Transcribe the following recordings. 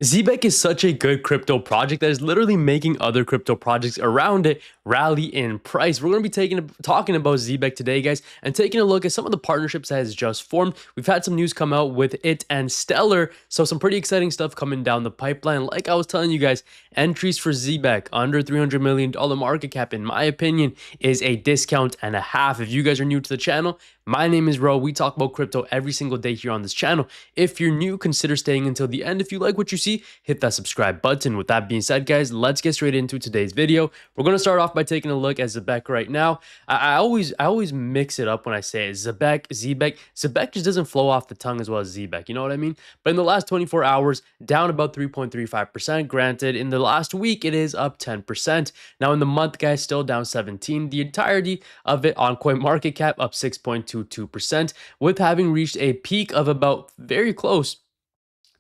Zebec is such a good crypto project that is literally making other crypto projects around it rally in price. We're going to be talking about Zebec today, guys, and taking a look at some of the partnerships that has just formed. We've had some news come out with it and Stellar, so some pretty exciting stuff coming down the pipeline. Like I was telling you guys, entries for Zebec under $300 million market cap, in my opinion, is a discount and a half. If you guys are new to the channel, my name is Ro. We talk about crypto every single day here on this channel. If you're new, consider staying until the end. If you like what you see, hit that subscribe button. With that being said, guys, let's get straight into today's video. We're going to start off by taking a look at Zebec right now. I always mix it up when I say it. Zebec. Zebec just doesn't flow off the tongue as well as Zebec. You know what I mean? But in the last 24 hours, down about 3.35%. Granted, in the last week, it is up 10%. Now in the month, guys, still down 17. The entirety of it on CoinMarketCap up 6.22%, with having reached a peak of about very close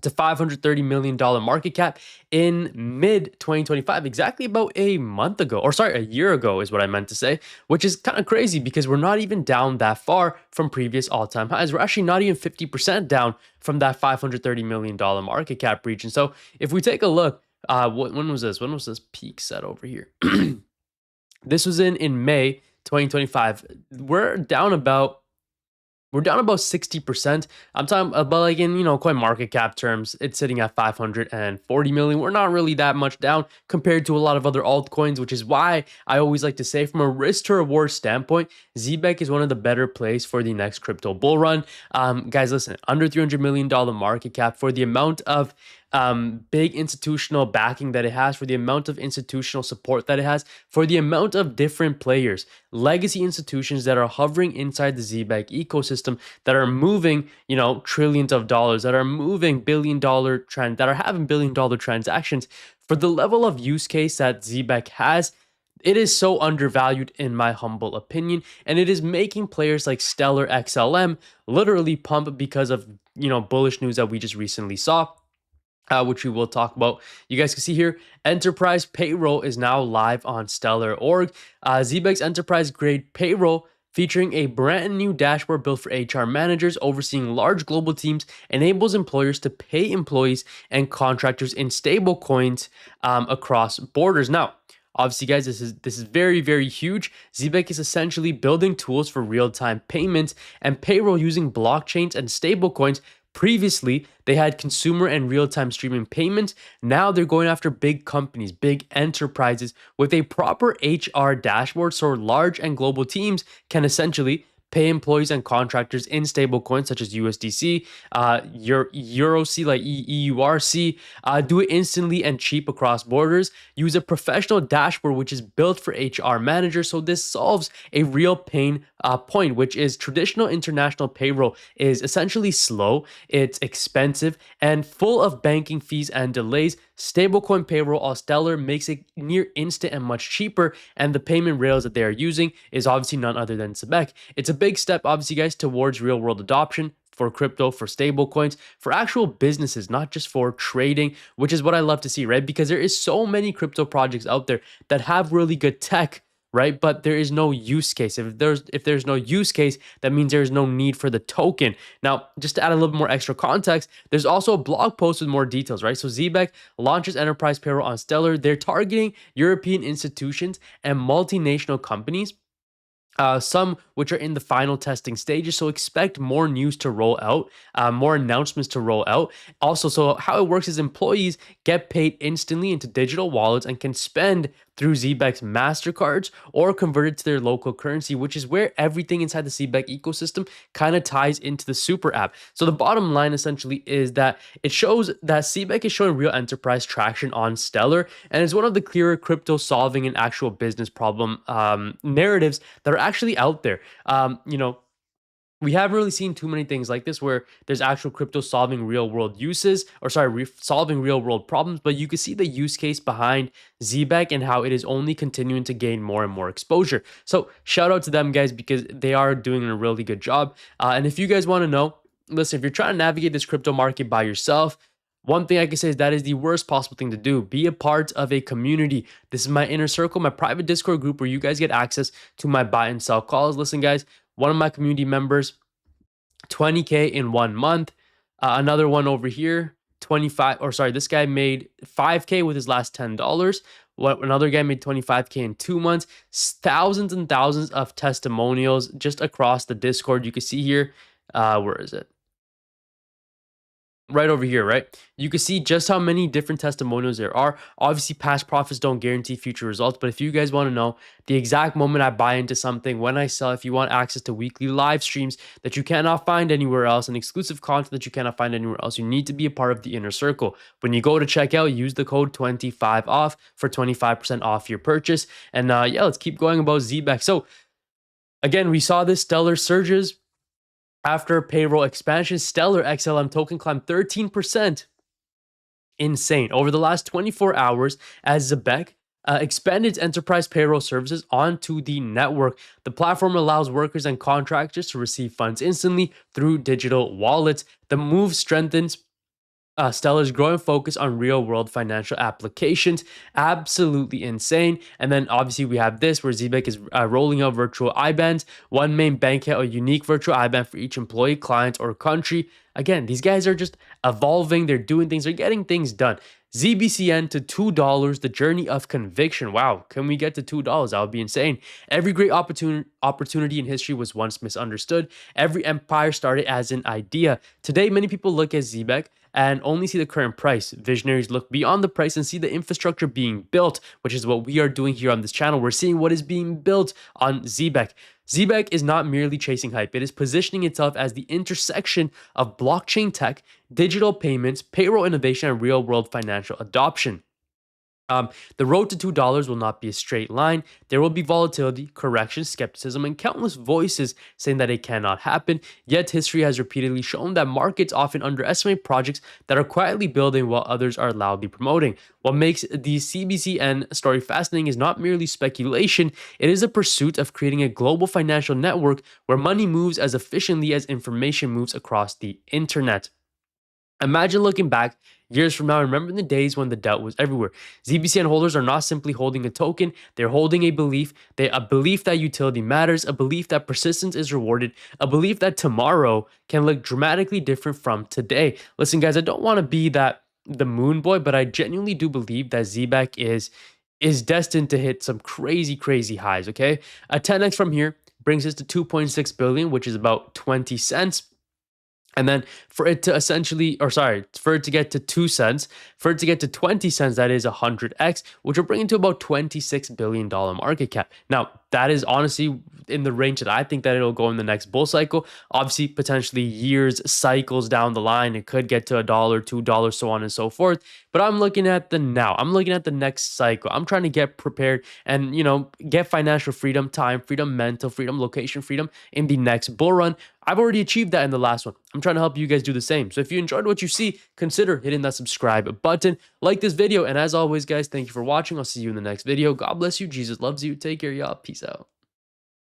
to $530 million market cap in mid 2025, exactly about a month ago, or sorry, a year ago is what I meant to say, which is kind of crazy because we're not even down that far from previous all-time highs. We're actually not even 50% down from that $530 million market cap region. So if we take a look, when was this? When was this peak set over here? This was in May 2025. We're down about 60%. I'm talking about, like, in, coin market cap terms, it's sitting at 540 million. We're not really that much down compared to a lot of other altcoins, which is why I always like to say, from a risk to reward standpoint, Zebec is one of the better plays for the next crypto bull run. Guys, listen, under $300 million market cap, for the amount of big institutional backing that it has, for the amount of institutional support that it has, for the amount of different players, legacy institutions that are hovering inside the Zebec ecosystem, that are moving, trillions of dollars, that are moving that are having billion-dollar transactions. For the level of use case that Zebec has, it is so undervalued in my humble opinion, and it is making players like Stellar XLM literally pump because of, bullish news that we just recently saw. Which we will talk about. You guys can see here, Enterprise Payroll is now live on Stellar.org. Zebec's enterprise grade payroll, featuring a brand new dashboard built for HR managers overseeing large global teams, enables employers to pay employees and contractors in stable coins across borders. Now, obviously, guys, this is very, very huge. Zebec is essentially building tools for real-time payments and payroll using blockchains and stablecoins. Previously, they had consumer and real-time streaming payments. Now they're going after big companies, big enterprises with a proper HR dashboard, so large and global teams can essentially pay employees and contractors in stable coins such as USDC, EURC, like EURC, do it instantly and cheap across borders, use a professional dashboard which is built for HR managers. So this solves a real pain point, which is traditional international payroll is essentially slow, it's expensive, and full of banking fees and delays. Stablecoin payroll on Stellar makes it near instant and much cheaper, and the payment rails that they are using is obviously none other than Zebec. It's a big step, obviously, guys, towards real world adoption for crypto, for stablecoins, for actual businesses, not just for trading, which is what I love to see, right? Because there is so many crypto projects out there that have really good tech, right? But there is no use case. If there's no use case, that means there is no need for the token. Now, just to add a little bit more extra context, there's also a blog post with more details, right? So Zebec launches enterprise payroll on Stellar. They're targeting European institutions and multinational companies, some which are in the final testing stages. So expect more news to roll out, more announcements to roll out. Also, so how it works is employees get paid instantly into digital wallets and can spend through Zebec's MasterCards or convert it to their local currency, which is where everything inside the Zebec ecosystem kind of ties into the super app. So the bottom line essentially is that it shows that Zebec is showing real enterprise traction on Stellar, and is one of the clearer crypto solving an actual business problem narratives that are actually out there. We haven't really seen too many things like this where there's actual crypto solving real world uses, or sorry, solving real world problems, but you can see the use case behind Zebec and how it is only continuing to gain more and more exposure. So shout out to them, guys, because they are doing a really good job. And if you guys want to know, listen, if you're trying to navigate this crypto market by yourself, one thing I can say is that is the worst possible thing to do. Be a part of a community. This is my inner circle, my private Discord group where you guys get access to my buy and sell calls. Listen, guys, one of my community members, 20K in 1 month. Another one over here, this guy made 5K with his last $10. What another guy made 25K in 2 months. Thousands and thousands of testimonials just across the Discord. You can see here, where is it? Right over here, right? You can see just how many different testimonials there are. Obviously, past profits don't guarantee future results, but if you guys want to know the exact moment I buy into something, when I sell, if you want access to weekly live streams that you cannot find anywhere else, and exclusive content that you cannot find anywhere else, you need to be a part of the inner circle. When you go to checkout, use the code 25OFF for 25% off your purchase. And yeah, let's keep going about Zebec. So again, we saw this stellar surges after payroll expansion. Stellar XLM token climbed 13%. Insane. Over the last 24 hours, as Zebec expanded its enterprise payroll services onto the network. The platform allows workers and contractors to receive funds instantly through digital wallets. The move strengthens Stellar's growing focus on real-world financial applications. Absolutely insane. And then obviously we have this where Zebec is rolling out virtual IBANs. One main bank account, a unique virtual IBAN for each employee, client, or country. Again, these guys are just evolving. They're doing things. They're getting things done. ZBCN to $2, the journey of conviction. Wow, can we get to $2? That would be insane. Every great opportunity in history was once misunderstood. Every empire started as an idea. Today, many people look at Zebec and only see the current price. Visionaries look beyond the price and see the infrastructure being built, which is what we are doing here on this channel. We're seeing what is being built on Zebec. Zebec is not merely chasing hype. It is positioning itself as the intersection of blockchain tech, digital payments, payroll innovation, and real-world financial adoption. The road to $2 will not be a straight line. There will be volatility, correction, skepticism, and countless voices saying that it cannot happen. Yet history has repeatedly shown that markets often underestimate projects that are quietly building while others are loudly promoting. What makes the ZBCN story fascinating is not merely speculation. It is a pursuit of creating a global financial network where money moves as efficiently as information moves across the internet. Imagine looking back years from now and remembering the days when the doubt was everywhere. ZBCN holders are not simply holding a token, they're holding a belief. A belief that utility matters, a belief that persistence is rewarded, a belief that tomorrow can look dramatically different from today. Listen, guys, I don't want to be the moon boy, but I genuinely do believe that Zebec is destined to hit some crazy highs, okay? A 10x from here brings us to 2.6 billion, which is about 20 cents. And then for it to for it to get to 2 cents, for it to get to 20 cents, that is 100x, which will bring it to about $26 billion market cap. Now, that is honestly in the range that I think that it'll go in the next bull cycle. Obviously, potentially years, cycles down the line, it could get to $1, $2, so on and so forth. But I'm looking at the now. I'm looking at the next cycle. I'm trying to get prepared and, get financial freedom, time freedom, mental freedom, location freedom in the next bull run. I've already achieved that in the last one. I'm trying to help you guys do the same. So if you enjoyed what you see, consider hitting that subscribe button, like this video, and as always, guys, thank you for watching. I'll see you in the next video. God bless you. Jesus loves you. Take care, y'all. Peace out.